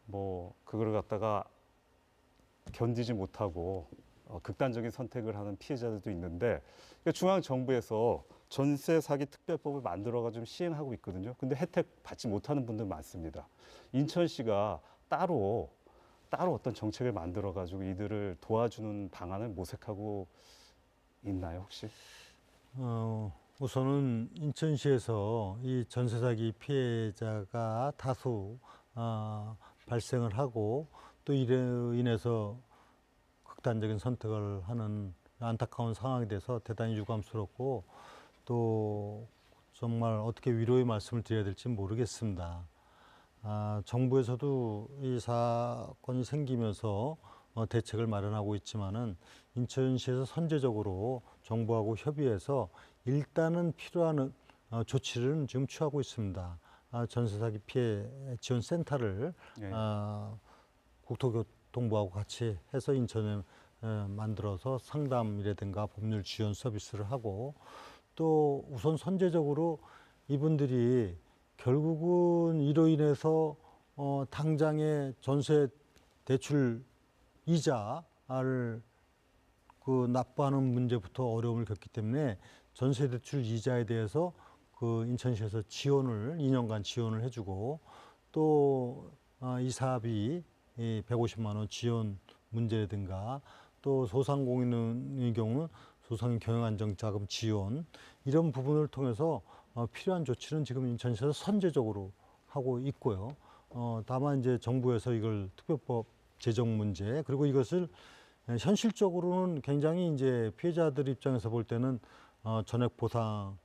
뭐 그거를 갖다가 견디지 못하고 극단적인 선택을 하는 피해자들도 있는데 중앙 정부에서 전세 사기 특별법을 만들어가지고 시행하고 있거든요. 근데 혜택 받지 못하는 분들 많습니다. 인천시가 따로 어떤 정책을 만들어가지고 이들을 도와주는 방안을 모색하고 있나요, 혹시? 우선은 인천시에서 이 전세 사기 피해자가 다수 발생을 하고 또 이로 인해서 극단적인 선택을 하는 안타까운 상황이 돼서 대단히 유감스럽고 또 정말 어떻게 위로의 말씀을 드려야 될지 모르겠습니다. 정부에서도 이 사건이 생기면서 대책을 마련하고 있지만은 인천시에서 선제적으로 정부하고 협의해서 일단은 필요한 조치를 지금 취하고 있습니다. 전세 사기 피해 지원 센터를 예. 국토교통부하고 같이 해서 인천에 만들어서 상담이라든가 법률 지원 서비스를 하고 또 우선 선제적으로 이분들이 결국은 이로 인해서 당장의 전세 대출 이자를 납부하는 문제부터 어려움을 겪기 때문에 전세 대출 이자에 대해서 인천시에서 지원을 2년간 지원을 해주고 또 이사비 150만 원 지원 문제라든가 또 소상공인의 경우는 소상인 경영안정자금 지원 이런 부분을 통해서 필요한 조치는 지금 인천시에서 선제적으로 하고 있고요. 다만 이제 정부에서 이걸 특별법 제정 문제 그리고 이것을 현실적으로는 굉장히 이제 피해자들 입장에서 볼 때는 전액 보상을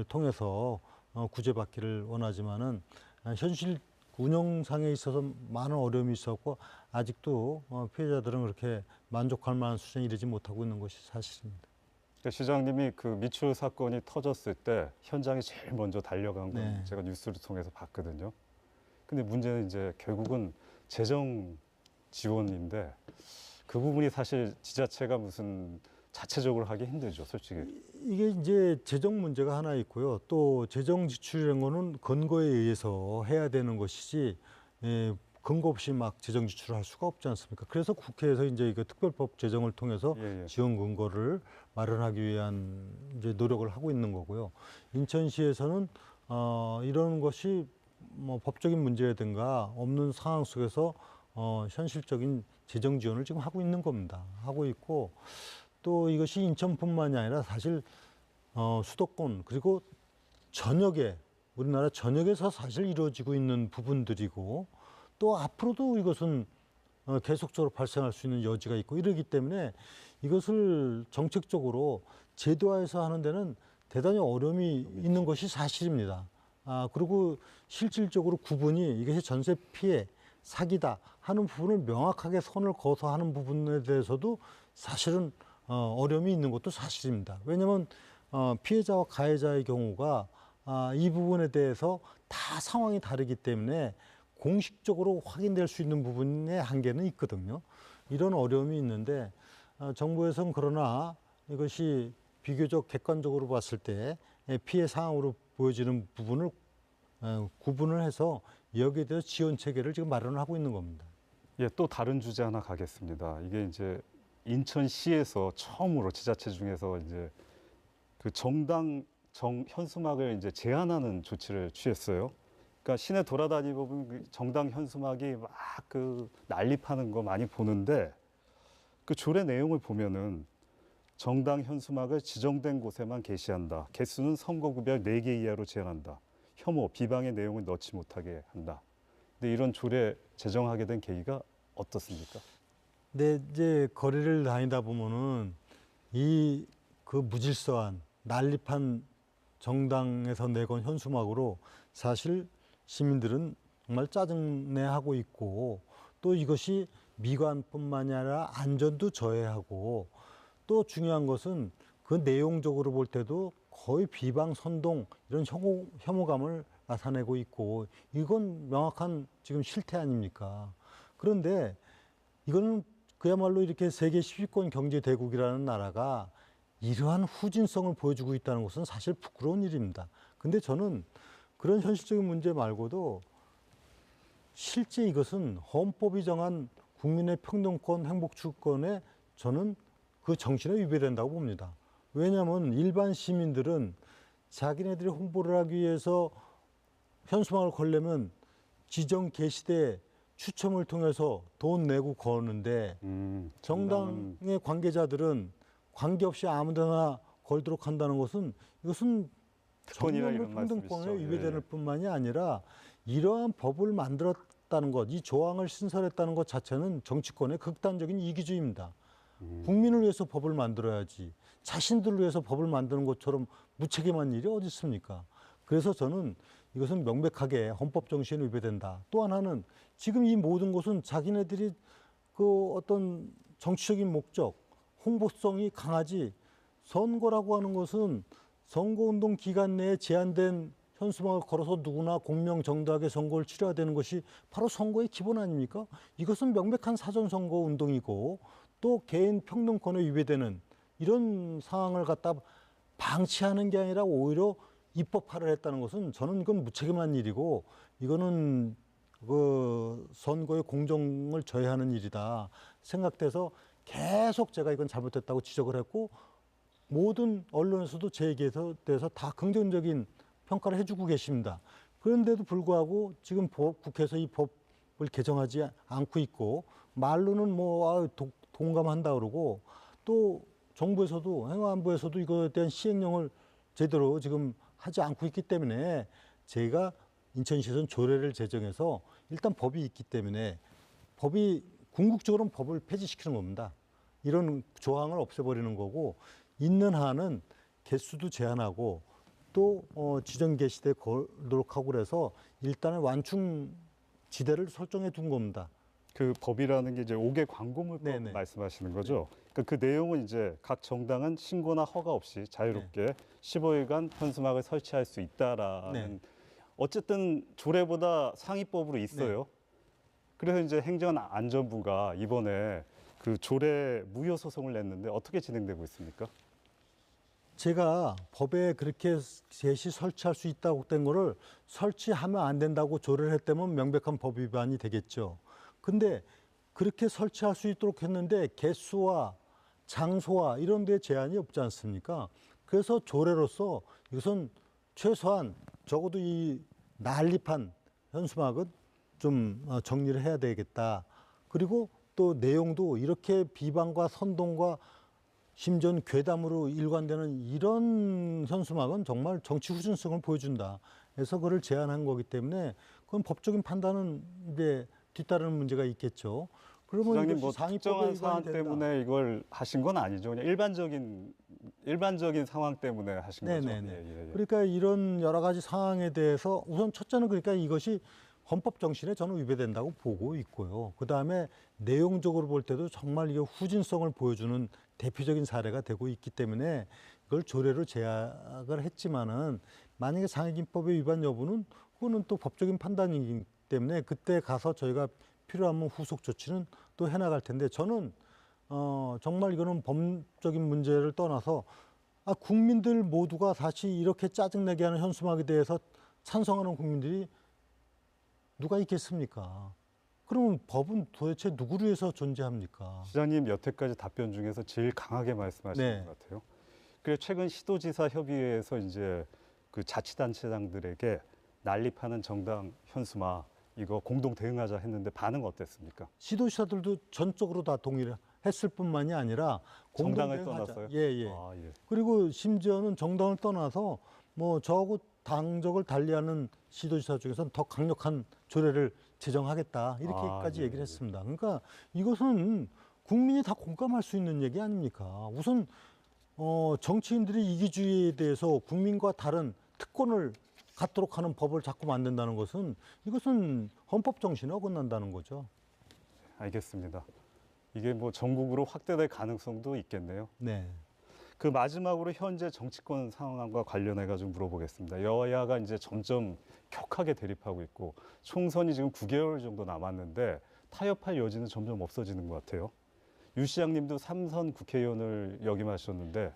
통해서 구제받기를 원하지만은 현실 운영상에 있어서 많은 어려움이 있었고 아직도 피해자들은 그렇게 만족할 만한 수준에 이르지 못하고 있는 것이 사실입니다. 시장님이 그 미추홀 사건이 터졌을 때 현장에 제일 먼저 달려간 건 네. 제가 뉴스를 통해서 봤거든요. 근데 문제는 이제 결국은 재정 지원인데 그 부분이 사실 지자체가 무슨 자체적으로 하기 힘들죠, 솔직히. 이게 이제 재정 문제가 하나 있고요. 또 재정 지출이라는 거는 근거에 의해서 해야 되는 것이지 근거 없이 막 재정 지출을 할 수가 없지 않습니까? 그래서 국회에서 이제 이거 특별법 제정을 통해서 지원 근거를 마련하기 위한 이제 노력을 하고 있는 거고요. 인천시에서는 이런 것이 뭐 법적인 문제라든가 없는 상황 속에서 현실적인 재정 지원을 지금 하고 있는 겁니다. 하고 있고 또 이것이 인천뿐만이 아니라 사실 수도권 그리고 전역에 우리나라 전역에서 사실 이루어지고 있는 부분들이고 또 앞으로도 이것은 계속적으로 발생할 수 있는 여지가 있고 이러기 때문에 이것을 정책적으로 제도화해서 하는 데는 대단히 어려움이 있는 것이 사실입니다. 그리고 실질적으로 구분이 이것이 전세 피해, 사기다 하는 부분을 명확하게 선을 그어서 하는 부분에 대해서도 사실은 어려움이 있는 것도 사실입니다. 왜냐하면 피해자와 가해자의 경우가 이 부분에 대해서 다 상황이 다르기 때문에 공식적으로 확인될 수 있는 부분의 한계는 있거든요. 이런 어려움이 있는데 정부에서는 그러나 이것이 비교적 객관적으로 봤을 때 피해 상황으로 보여지는 부분을 구분을 해서 여기에 대해서 지원 체계를 지금 마련을 하고 있는 겁니다. 예, 또 다른 주제 하나 가겠습니다. 이게 이제 인천시에서 처음으로 지자체 중에서 이제 그 정당 현수막을 이제 제한하는 조치를 취했어요. 그러니까 시내 돌아다니고 보면 그 정당 현수막이 막 그 난립하는 거 많이 보는데 그 조례 내용을 보면은 정당 현수막을 지정된 곳에만 게시한다. 개수는 선거구별 4개 이하로 제한한다. 혐오, 비방의 내용을 넣지 못하게 한다. 근데 이런 조례 제정하게 된 계기가 어떻습니까? 근데 이제 거리를 다니다 보면은 이 그 무질서한 난립한 정당에서 내건 현수막으로 사실 시민들은 정말 짜증내하고 있고 또 이것이 미관뿐만이 아니라 안전도 저해하고 또 중요한 것은 그 내용적으로 볼 때도 거의 비방, 선동 이런 혐오감을 나타내고 있고 이건 명확한 지금 실태 아닙니까? 그런데 이거는 그야말로 이렇게 세계 10위권 경제 대국이라는 나라가 이러한 후진성을 보여주고 있다는 것은 사실 부끄러운 일입니다. 근데 저는 그런 현실적인 문제 말고도 실제 이것은 헌법이 정한 국민의 평등권, 행복주권에 저는 그 정신에 위배된다고 봅니다. 왜냐하면 일반 시민들은 자기네들이 홍보를 하기 위해서 현수막을 걸려면 지정 게시대 추첨을 통해서 돈 내고 거는데 정당의 관계자들은 관계없이 아무데나 걸도록 한다는 것은 이것은 특권이라 정말 이런 평등권에 말씀이시죠. 위배될 예. 뿐만이 아니라 이러한 법을 만들었다는 것, 이 조항을 신설했다는 것 자체는 정치권의 극단적인 이기주의입니다. 국민을 위해서 법을 만들어야지 자신들을 위해서 법을 만드는 것처럼 무책임한 일이 어디 있습니까? 그래서 저는 이것은 명백하게 헌법 정신에 위배된다. 또 하나는 지금 이 모든 것은 자기네들이 그 어떤 정치적인 목적, 홍보성이 강하지 선거라고 하는 것은 선거운동 기간 내에 제한된 현수막을 걸어서 누구나 공명정당하게 선거를 치러야 되는 것이 바로 선거의 기본 아닙니까? 이것은 명백한 사전선거 운동이고 또 개인 평등권에 위배되는 이런 상황을 갖다 방치하는 게 아니라 오히려 입법화를 했다는 것은 저는 이건 무책임한 일이고 이거는 그 선거의 공정을 저해하는 일이다 생각돼서 계속 제가 이건 잘못됐다고 지적을 했고 모든 언론에서도 제 얘기에 대해서 다 긍정적인 평가를 해주고 계십니다. 그런데도 불구하고 지금 국회에서 이 법을 개정하지 않고 있고 말로는 뭐 동감한다 그러고 또 정부에서도 행안부에서도 이거에 대한 시행령을 제대로 지금 하지 않고 있기 때문에 제가 인천시에서는 조례를 제정해서 일단 법이 있기 때문에 법이 궁극적으로는 법을 폐지시키는 겁니다. 이런 조항을 없애버리는 거고 있는 한은 개수도 제한하고 또 지정 게시대 걸도록 하고 그래서 일단은 완충 지대를 설정해 둔 겁니다. 그 법이라는 게 이제 5개 광고물법 네네. 말씀하시는 거죠. 그러니까 그 내용은 이제 각 정당은 신고나 허가 없이 자유롭게 15일간 현수막을 설치할 수 있다라는 네. 어쨌든 조례보다 상위법으로 있어요. 그래서 이제 행정안전부가 이번에 그 조례 무효 소송을 냈는데 어떻게 진행되고 있습니까? 제가 법에 그렇게 게시 설치할 수 있다고 된 거를 설치하면 안 된다고 조례를 했다면 명백한 법 위반이 되겠죠. 근데 그렇게 설치할 수 있도록 했는데 개수와 장소와 이런 데 제한이 없지 않습니까? 그래서 조례로서 이것은 최소한 적어도 이 난립한 현수막은 좀 정리를 해야 되겠다. 그리고 또 내용도 이렇게 비방과 선동과 심지어는 괴담으로 일관되는 이런 현수막은 정말 정치 후진성을 보여준다. 그래서 그걸 제한한 거기 때문에 그건 법적인 판단은 이제 뒤따르는 문제가 있겠죠. 그러면 부장님 이것이 뭐 상위법에 특정한 위반이 사안 된다. 때문에 이걸 하신 건 아니죠. 그냥 일반적인 상황 때문에 하신 거죠. 네네네. 예. 그러니까 이런 여러 가지 상황에 대해서 우선 첫째는 그러니까 이것이 헌법 정신에 저는 위배된다고 보고 있고요. 그 다음에 내용적으로 볼 때도 정말 이게 후진성을 보여주는 대표적인 사례가 되고 있기 때문에 그걸 조례로 제약을 했지만은 만약에 장애인법의 위반 여부는 그거는 또 법적인 판단이기 때문에 그때 가서 저희가 필요하면 후속 조치는 또 해나갈 텐데 저는 정말 이거는 법적인 문제를 떠나서 국민들 모두가 다시 이렇게 짜증내게 하는 현수막에 대해서 찬성하는 국민들이 누가 있겠습니까? 그러면 법은 도대체 누구를 위해서 존재합니까? 시장님 여태까지 답변 중에서 제일 강하게 말씀하시는 네. 것 같아요. 그래서 최근 시도지사 협의회에서 이제 그 자치단체장들에게 난립하는 정당 현수막 이거 공동 대응하자 했는데 반응 어땠습니까? 지도자들도 전적으로 다 동의를 했을 뿐만이 아니라 정당을 공동대응하자. 떠났어요? 예, 예. 아, 예. 그리고 심지어는 정당을 떠나서 뭐 저하고 당적을 달리하는 지도자 중에서는 더 강력한 조례를 제정하겠다 이렇게까지 예, 얘기를 예. 했습니다. 그러니까 이것은 국민이 다 공감할 수 있는 얘기 아닙니까? 우선 정치인들이 이기주의에 대해서 국민과 다른 특권을 갖도록 하는 법을 자꾸 만든다는 것은 이것은 헌법 정신에 어긋난다는 거죠. 알겠습니다. 이게 뭐 전국으로 확대될 가능성도 있겠네요. 네. 그 마지막으로 현재 정치권 상황과 관련해 가지고 물어보겠습니다. 여야가 이제 점점 격하게 대립하고 있고 총선이 지금 9개월 정도 남았는데 타협할 여지는 점점 없어지는 것 같아요. 유 시장님도 3선 국회의원을 역임하셨는데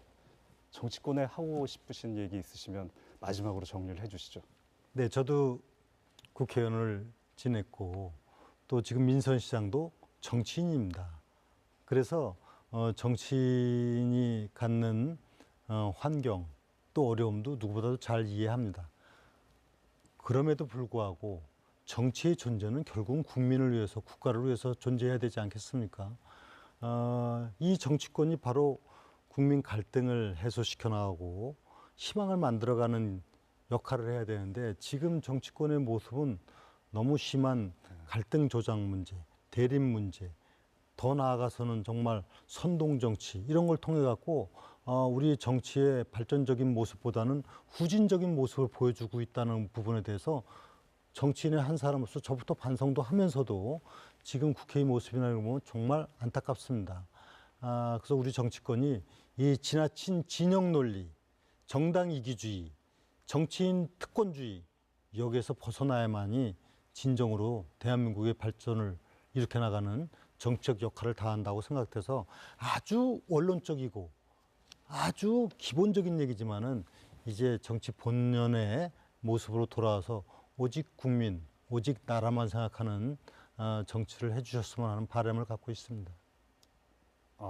정치권에 하고 싶으신 얘기 있으시면 마지막으로 정리를 해주시죠. 네, 저도 국회의원을 지냈고 또 지금 민선시장도 정치인입니다. 그래서 정치인이 갖는 환경 또 어려움도 누구보다도 잘 이해합니다. 그럼에도 불구하고 정치의 존재는 결국은 국민을 위해서 국가를 위해서 존재해야 되지 않겠습니까? 이 정치권이 바로 국민 갈등을 해소시켜 나가고 희망을 만들어가는 역할을 해야 되는데 지금 정치권의 모습은 너무 심한 갈등 조장 문제, 대립 문제, 더 나아가서는 정말 선동 정치 이런 걸 통해 갖고 우리 정치의 발전적인 모습보다는 후진적인 모습을 보여주고 있다는 부분에 대해서 정치인의 한 사람으로서 저부터 반성도 하면서도 지금 국회의 모습이나 보면 정말 안타깝습니다. 그래서 우리 정치권이 이 지나친 진영 논리, 정당 이기주의, 정치인 특권주의 여기에서 벗어나야만이 진정으로 대한민국의 발전을 일으켜 나가는 정치적 역할을 다한다고 생각돼서 아주 원론적이고 아주 기본적인 얘기지만은 이제 정치 본연의 모습으로 돌아와서 오직 국민, 오직 나라만 생각하는 정치를 해주셨으면 하는 바람을 갖고 있습니다.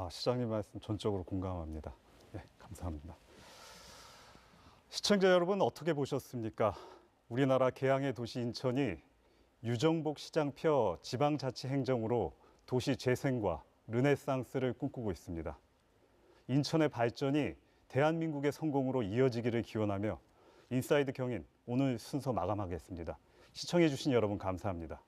시장님 말씀 전적으로 공감합니다. 네, 감사합니다. 시청자 여러분 어떻게 보셨습니까? 우리나라 개항의 도시 인천이 유정복 시장표 지방자치행정으로 도시 재생과 르네상스를 꿈꾸고 있습니다. 인천의 발전이 대한민국의 성공으로 이어지기를 기원하며 인사이드 경인 오늘 순서 마감하겠습니다. 시청해주신 여러분 감사합니다.